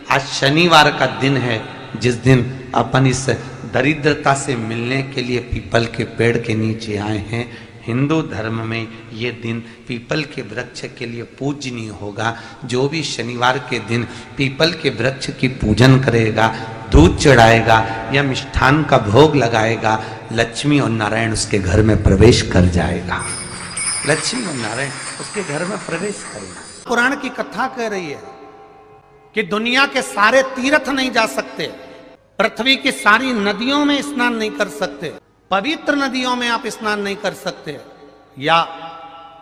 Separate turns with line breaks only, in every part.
आज शनिवार का दिन है जिस दिन अपन इस दरिद्रता से मिलने के लिए पीपल के पेड़ के नीचे आए हैं। हिंदू धर्म में ये दिन पीपल के वृक्ष के लिए पूजनीय होगा। जो भी शनिवार के दिन पीपल के वृक्ष की पूजन करेगा, दूध चढ़ाएगा या मिष्ठान का भोग लगाएगा, लक्ष्मी और नारायण उसके घर में प्रवेश कर जाएगा। लक्ष्मी और नारायण उसके घर में प्रवेश करेगा। पुराण की कथा कह रही है कि दुनिया के सारे तीर्थ नहीं जा सकते, पृथ्वी की सारी नदियों में स्नान नहीं कर सकते, पवित्र नदियों में आप स्नान नहीं कर सकते, या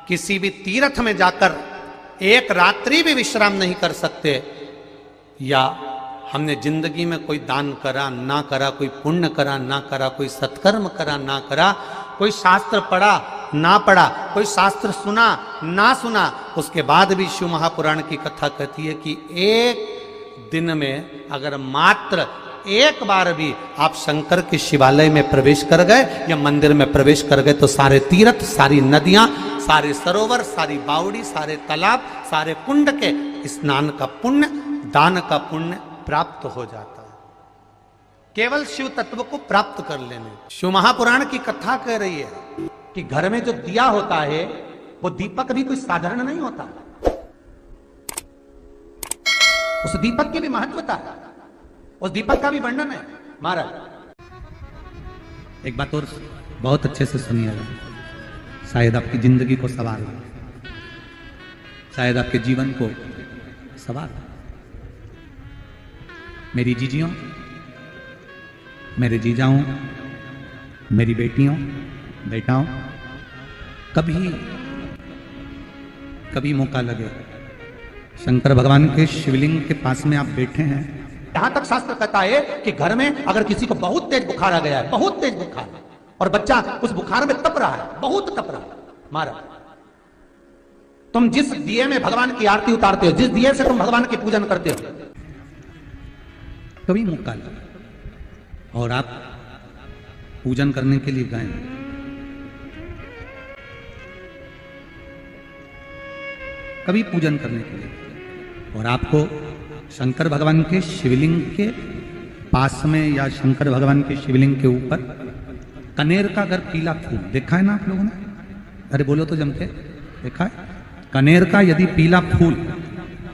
किसी भी तीर्थ में जाकर एक रात्रि भी विश्राम नहीं कर सकते, या हमने जिंदगी में कोई दान करा ना करा, कोई पुण्य करा ना करा, कोई सत्कर्म करा ना करा, कोई शास्त्र पढ़ा ना पढ़ा, कोई शास्त्र सुना ना सुना, उसके बाद भी शिव महापुराण की कथा कहती है कि एक दिन में अगर मात्र एक बार भी आप शंकर के शिवालय में प्रवेश कर गए या मंदिर में प्रवेश कर गए तो सारे तीर्थ, सारी नदियां, सारे सरोवर, सारी बावड़ी, सारे तालाब, सारे कुंड के स्नान का पुण्य, दान का पुण्य प्राप्त हो जाता है, केवल शिव तत्व को प्राप्त कर लेने। शिव महापुराण की कथा कह रही है कि घर में जो दिया होता है वो दीपक भी कोई साधारण नहीं होता, उस दीपक की भी महत्वता है, उस दीपक का भी वर्णन है। महाराज एक बात और बहुत अच्छे से सुनिएगा, शायद आपकी जिंदगी को सवार हो, शायद आपके जीवन को सवार हो। मेरी जीजियों, मेरे जीजाओं, मेरी बेटियों, बेटाओं, कभी मौका लगे शंकर भगवान के शिवलिंग के पास में आप बैठे हैं, यहां तक शास्त्र कहता है कि घर में अगर किसी को बहुत तेज बुखार आ गया है, बहुत तेज बुखार, और बच्चा उस बुखार में तप रहा है, बहुत तप रहा है, महाराज तुम जिस दिए में भगवान की आरती उतारते हो, जिस दिए से तुम भगवान की पूजन करते हो, कभी मौका लगे और आप पूजन करने के लिए गए, कभी पूजन करने के लिए, और आपको शंकर भगवान के शिवलिंग के पास में या शंकर भगवान के शिवलिंग के ऊपर कनेर का अगर पीला फूल देखा है ना आप लोगों ने, अरे बोलो तो जम के, देखा है? कनेर का यदि पीला फूल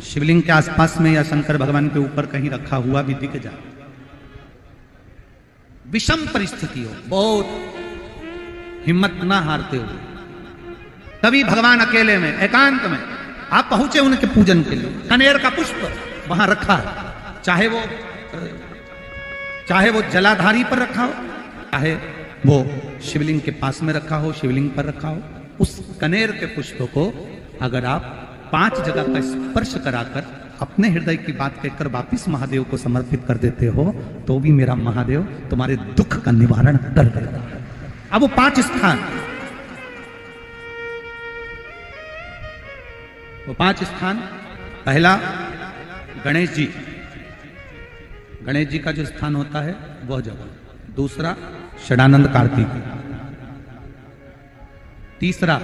शिवलिंग के आसपास में या शंकर भगवान के ऊपर कहीं रखा हुआ भी दिख जाए, विषम परिस्थिति हो, बहुत हिम्मत ना हारते हुए, तभी भगवान अकेले में एकांत में आप पहुंचे उनके पूजन के लिए, कनेर का पुष्प वहां रखा है, चाहे वो जलाधारी पर रखा हो, चाहे वो शिवलिंग के पास में रखा हो, शिवलिंग पर रखा हो, उस कनेर के पुष्प को अगर आप 5 जगह का स्पर्श कराकर अपने हृदय की बात कहकर वापिस महादेव को समर्पित कर देते हो तो भी मेरा महादेव तुम्हारे दुख का निवारण कर देगा। अब वो 5 स्थान, वो 5 स्थान, पहला गणेश जी, गणेश जी का जो स्थान होता है वह जगह, दूसरा षडानंद कार्तिक, तीसरा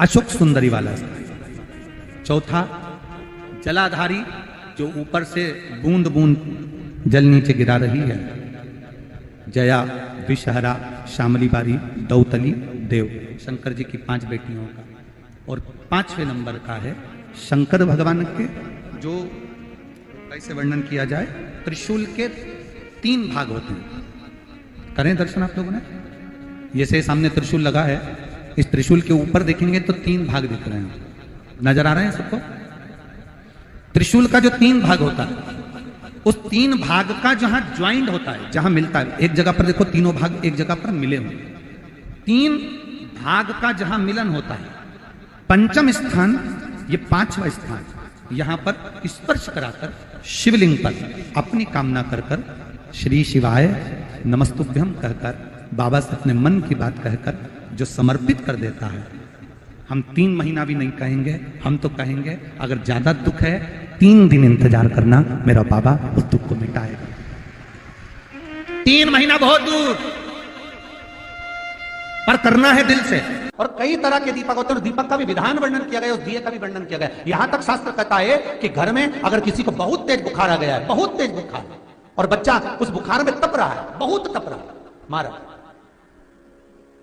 अशोक सुंदरी वाला स्थान, चौथा जलाधारी जो ऊपर से बूंद बूंद जल नीचे गिरा रही है, जया, विषहरा, श्यामली बारी, दौतली, देव, शंकर जी की 5 बेटियों का, और 5वें नंबर का है शंकर भगवान के, जो कैसे वर्णन किया जाए, त्रिशूल के 3 भाग होते हैं। करें दर्शन आप लोगों ने, जैसे सामने त्रिशूल लगा है, इस त्रिशूल के ऊपर देखेंगे तो 3 भाग दिख रहे हैं, नजर आ रहे हैं सबको? त्रिशूल का जो 3 भाग होता है, उस 3 भाग का जहां ज्वाइंट होता है, जहां मिलता है, एक जगह पर देखो तीनों भाग एक जगह पर मिले हुए, 3 भाग का जहां मिलन होता है, 5वां स्थान, ये 5वां स्थान, यहां पर स्पर्श कराकर शिवलिंग पर अपनी कामना कर कर श्री शिवाय नमस्तुभ्यम कहकर बाबा से अपने मन की बात कहकर जो समर्पित कर देता है, हम 3 महीना भी नहीं कहेंगे, हम तो कहेंगे अगर ज्यादा दुख है 3 दिन इंतजार करना, मेरा बाबा उस दुख को मिटाएगा। 3 महीना बहुत दूर, पर करना है दिल से। और कई तरह के दीपक होते हैं, दीपक का भी विधान वर्णन किया गया, उस दिए का भी वर्णन किया गया। यहां तक शास्त्र कहता है कि घर में अगर किसी को बहुत तेज बुखार आ गया है, बहुत तेज बुखार, और बच्चा उस बुखार में तप रहा है, बहुत तप रहा है, मारा,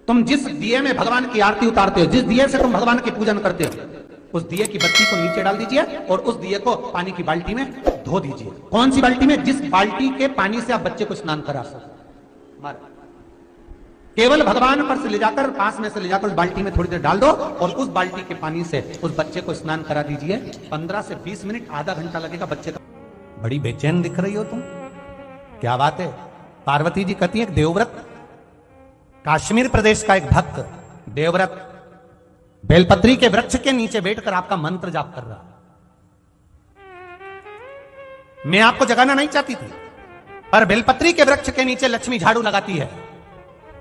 तुम जिस दिए में भगवान की आरती उतारते हो, जिस दिए से तुम भगवान की पूजन करते हो, उस दिए की बत्ती को नीचे डाल दीजिए और उस दिए को पानी की बाल्टी में धो दीजिए। कौन सी बाल्टी में? जिस बाल्टी के पानी से आप बच्चे को स्नान करा सको। मारा, केवल भगवान पर से ले जाकर, पास में से ले जाकर उस बाल्टी में थोड़ी देर डाल दो और उस बाल्टी के पानी से उस बच्चे को स्नान करा दीजिए। 15 से 20 मिनट, आधा घंटा लगेगा बच्चे का। बड़ी बेचैन दिख रही हो तुम, क्या बात है? पार्वती जी कहती है, देवव्रत, कश्मीर प्रदेश का एक भक्त देवव्रत बेलपत्री के वृक्ष के नीचे बैठकर आपका मंत्र जाप कर रहा। मैं आपको जगाना नहीं चाहती थी, पर बेलपत्री के वृक्ष के नीचे लक्ष्मी झाड़ू लगाती है,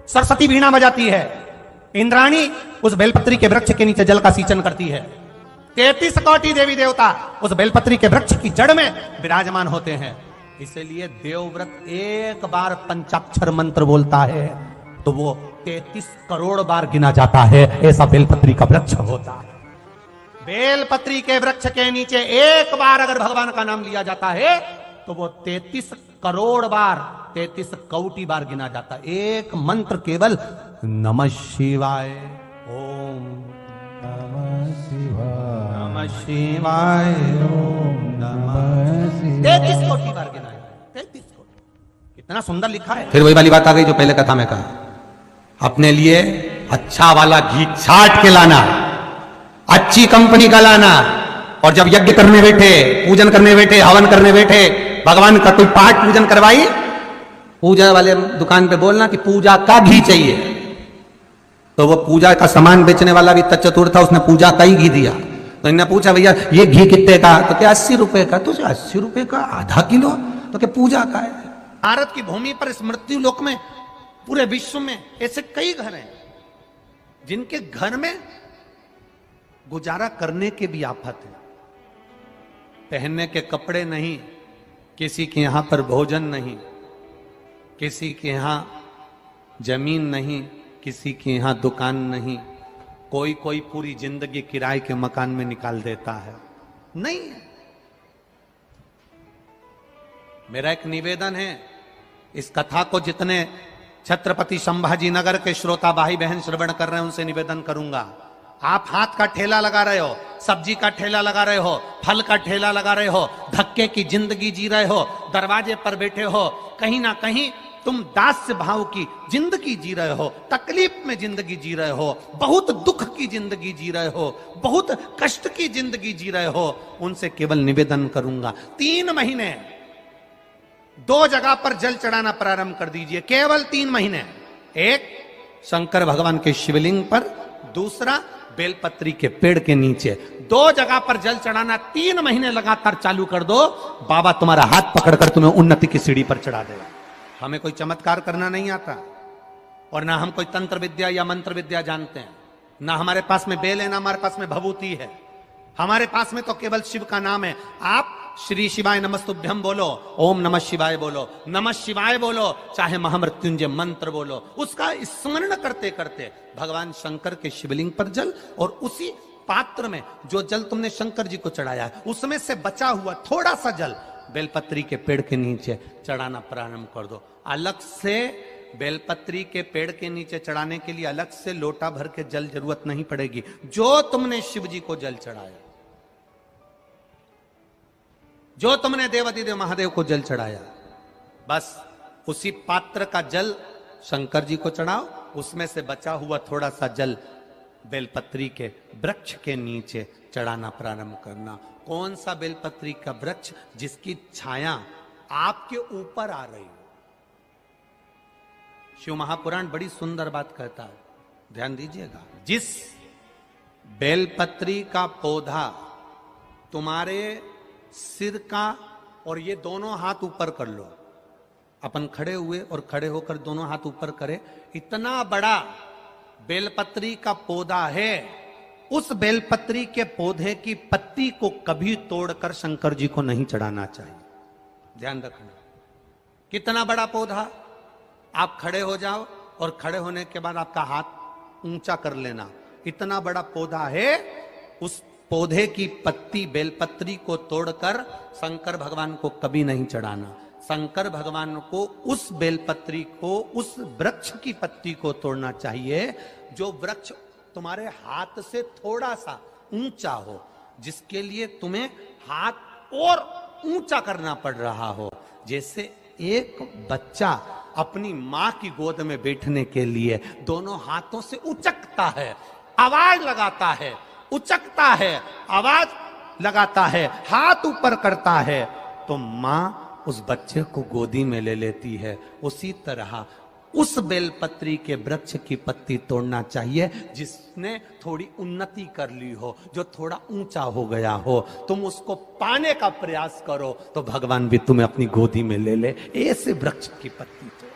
सरस्वती वीणा बजाती है, इंद्राणी उस बेलपत्री के वृक्ष के नीचे जल का सिंचन करती है, 33 कोटि देवी देवता उस बेलपत्री के वृक्ष की जड़ में विराजमान होते हैं। इसलिए देवव्रत एक बार पंचाक्षर मंत्र बोलता है तो वो 33 करोड़ बार गिना जाता है, ऐसा बेलपत्री का वृक्ष होता है। बेलपत्री के वृक्ष के नीचे एक बार अगर भगवान का नाम लिया जाता है तो वो 33 करोड़ बार, 33 कोटि बार गिना जाता है। एक मंत्र केवल नमः शिवाय, ओम नमः शिवाय, नमः शिवाय, ओम नमः शिवाय, 33 कोटि बार गिना है, 33 कोटि। कितना सुंदर लिखा है। फिर वही वाली बात आ गई जो पहले कथा में कहा, अपने लिए अच्छा वाला घी छाट के लाना, अच्छी कंपनी का लाना, और जब यज्ञ करने बैठे, पूजन करने बैठे, हवन करने बैठे, भगवान का कोई पाठ पूजन करवाई, पूजा वाले दुकान पे बोलना कि पूजा का घी चाहिए। तो वो पूजा का सामान बेचने वाला भी तच्चतुर था, उसने पूजा का ही घी दिया। तो इन्होंने पूछा, भैया ये घी कितने का? तो क्या 80 रुपए का? तो 80 रुपए का आधा किलो? तो क्या पूजा का है? भारत की भूमि पर, इस मृत्यु लोक में, पूरे विश्व में ऐसे कई घर हैं जिनके घर में गुजारा करने के भी आफत है। पहनने के कपड़े नहीं, किसी के यहां पर भोजन नहीं, किसी के यहां जमीन नहीं, किसी के यहां दुकान नहीं, कोई कोई पूरी जिंदगी किराए के मकान में निकाल देता है। नहीं, मेरा एक निवेदन है, इस कथा को जितने छत्रपति संभाजी नगर के श्रोता भाई बहन श्रवण कर रहे हैं उनसे निवेदन करूंगा, आप हाथ का ठेला लगा रहे हो, सब्जी का ठेला लगा रहे हो, फल का ठेला लगा रहे हो, धक्के की जिंदगी जी रहे हो, दरवाजे पर बैठे हो, कहीं ना कहीं तुम दास्य भाव की जिंदगी जी रहे हो, तकलीफ में जिंदगी जी रहे हो, बहुत दुख की जिंदगी जी रहे हो, बहुत कष्ट की जिंदगी जी रहे हो, उनसे केवल निवेदन करूंगा, 3 महीने 2 जगह पर जल चढ़ाना प्रारंभ कर दीजिए, केवल 3 महीने। एक शंकर भगवान के शिवलिंग पर, दूसरा बेलपत्री के पेड़ के नीचे, 2 जगह पर जल चढ़ाना 3 महीने लगातार चालू कर दो, बाबा तुम्हारा हाथ पकड़कर तुम्हें उन्नति की सीढ़ी पर चढ़ा देगा। हमें कोई चमत्कार करना नहीं आता, और ना हम कोई तंत्र विद्या या मंत्र विद्या जानते हैं, ना हमारे पास में बेल है, ना हमारे पास में भभूति है, हमारे पास में तो केवल शिव का नाम है। आप श्री शिवाय नमस्तुभ्यम बोलो, ओम नमः शिवाय बोलो, नमः शिवाय बोलो, चाहे महामृत्युंजय मंत्र बोलो, उसका स्मरण करते करते भगवान शंकर के शिवलिंग पर जल, और उसी पात्र में जो जल तुमने शंकर जी को चढ़ाया है उसमें से बचा हुआ थोड़ा सा जल बेलपत्री के पेड़ के नीचे चढ़ाना प्रारंभ कर दो। अलग से बेलपत्री के पेड़ के नीचे चढ़ाने के लिए अलग से लोटा भर के जल जरूरत नहीं पड़ेगी। जो तुमने शिव जी को जल चढ़ाया, जो तुमने देवाधिदेव महादेव को जल चढ़ाया, बस उसी पात्र का जल शंकर जी को चढ़ाओ, उसमें से बचा हुआ थोड़ा सा जल बेलपत्री के वृक्ष के नीचे चढ़ाना प्रारंभ करना। कौन सा बेलपत्री का वृक्ष? जिसकी छाया आपके ऊपर आ रही हो। शिव महापुराण बड़ी सुंदर बात कहता है, ध्यान दीजिएगा। जिस बेलपत्री का पौधा तुम्हारे सिर का, और ये दोनों हाथ ऊपर कर लो, अपन खड़े हुए और खड़े होकर दोनों हाथ ऊपर करें, इतना बड़ा बेलपत्री का पौधा है, उस बेलपत्री के पौधे की पत्ती को कभी तोड़कर शंकर जी को नहीं चढ़ाना चाहिए। ध्यान रखना, कितना बड़ा पौधा। आप खड़े हो जाओ और खड़े होने के बाद आपका हाथ ऊंचा कर लेना। इतना बड़ा पौधा है, उस पौधे की पत्ती बेलपत्री को तोड़कर शंकर भगवान को कभी नहीं चढ़ाना। शंकर भगवान को उस बेलपत्री को, उस वृक्ष की पत्ती को तोड़ना चाहिए जो वृक्ष तुम्हारे हाथ से थोड़ा सा ऊंचा हो, जिसके लिए तुम्हें हाथ और ऊंचा करना पड़ रहा हो। जैसे एक बच्चा अपनी मां की गोद में बैठने के लिए दोनों हाथों से उचकता है, आवाज लगाता है, उचकता है, आवाज लगाता है, हाथ ऊपर करता है, तो मां उस बच्चे को गोदी में ले लेती है। उसी तरह उस बेलपत्री के वृक्ष की पत्ती तोड़ना चाहिए जिसने थोड़ी उन्नति कर ली हो, जो थोड़ा ऊंचा हो गया हो। तुम उसको पाने का प्रयास करो तो भगवान भी तुम्हें अपनी गोदी में ले ले। ऐसे वृक्ष की पत्ती तोड़।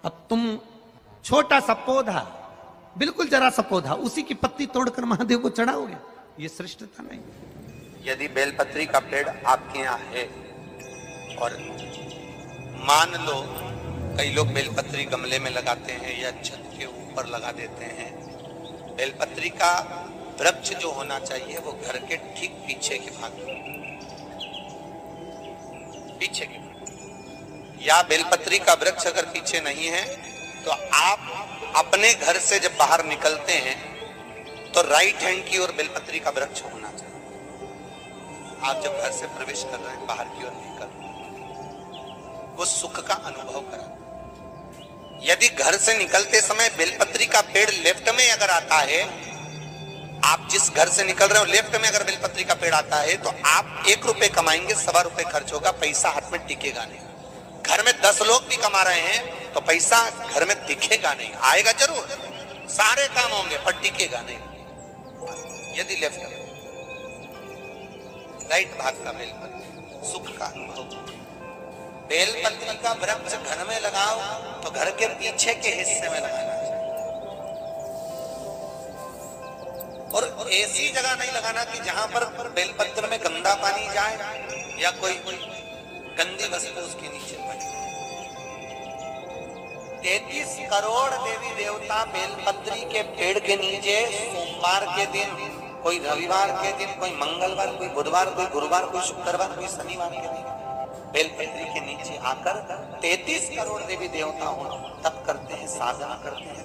अब तुम छोटा सा पौधा, बिल्कुल जरा सा पौधा, उसी की पत्ती तोड़कर महादेव को चढ़ाओगे, ये श्रेष्ठता नहीं।
यदि बेलपत्री का पेड़ आपके यहाँ है और मान लो कई लोग बेलपत्री गमले में लगाते हैं या छत के ऊपर लगा देते हैं, बेलपत्री का वृक्ष जो होना चाहिए वो घर के ठीक पीछे के भाग में, पीछे के भाग। या बेलपत्री का वृक्ष अगर पीछे नहीं है तो आप अपने घर से जब बाहर निकलते हैं तो राइट हैंड की ओर बेलपत्री का वृक्ष होना चाहिए। आप जब घर से प्रवेश कर रहे हैं, बाहर की ओर निकल रहे हैं, वो सुख का अनुभव करा। यदि घर से निकलते समय बेलपत्री का पेड़ लेफ्ट में अगर आता है, आप जिस घर से निकल रहे हो लेफ्ट में अगर बेलपत्री का पेड़ आता है तो आप 1 रुपए कमाएंगे, 1.25 रुपए खर्च होगा, पैसा हाथ में टिकेगा नहीं। घर में 10 लोग भी कमा रहे हैं तो पैसा घर में दिखेगा नहीं, आएगा जरूर, सारे काम होंगे पर टिकेगा नहीं। यदि लेफ्ट में राइट भाग का बेलपत्री सुख का अनुभव। बेलपत्री का वृक्ष घर में लगाओ तो घर के पीछे के हिस्से में लगाना चाहिए, और ऐसी जगह नहीं लगाना कि जहां पर बेलपत्र में गंदा पानी जाए या कोई गंदी वस्तु उसके नीचे पड़े। 33 करोड़ देवी देवता बेलपत्री के पेड़ के नीचे सोमवार के दिन, कोई रविवार के दिन, कोई मंगलवार, कोई बुधवार, कोई गुरुवार, कोई शुक्रवार, कोई शनिवार के दिन बेलपत्री के नीचे आकर 33 करोड़ देवी देवता हो तप करते हैं, साधना करते हैं।